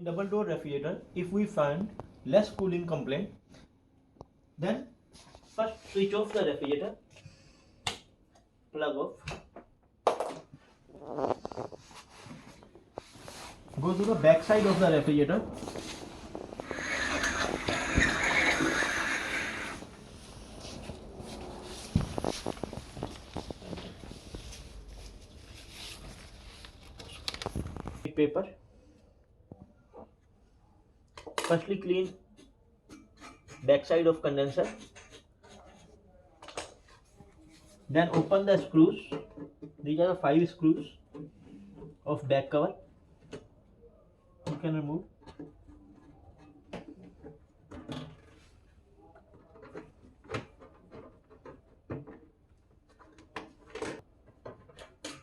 double door refrigerator, if we find less cooling complaint, then first switch off the refrigerator, plug off, go to the back side of the refrigerator, paper. Firstly clean back side of condenser, then open the screws. These are the 5 screws of back cover. You can remove.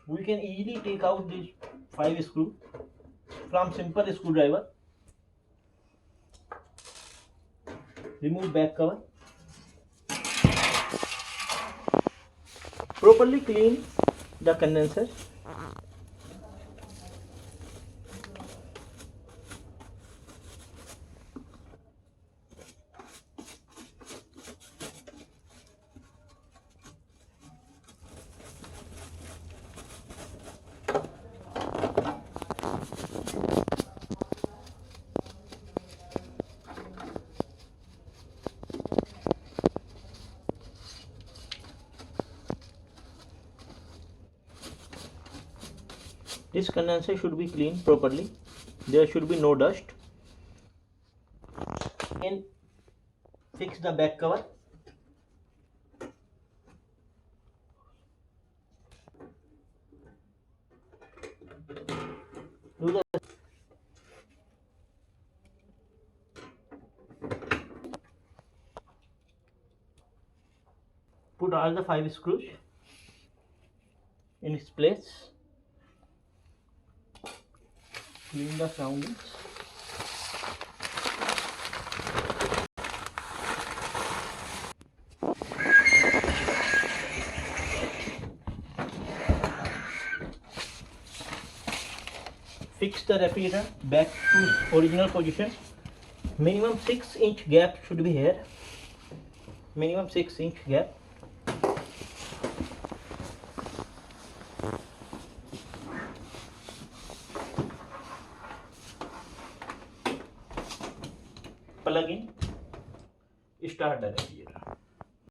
We can easily take out these 5 screws from simple screwdriver. Remove back cover. Properly clean the condenser. This condenser should be cleaned properly. There should be no dust. Again, fix the back cover. Put all the 5 screws in its place. Clean the surroundings. Fix the refrigerator back to its original position. Minimum 6-inch gap should be here. Minimum 6-inch gap. Plug in, start the refrigerator.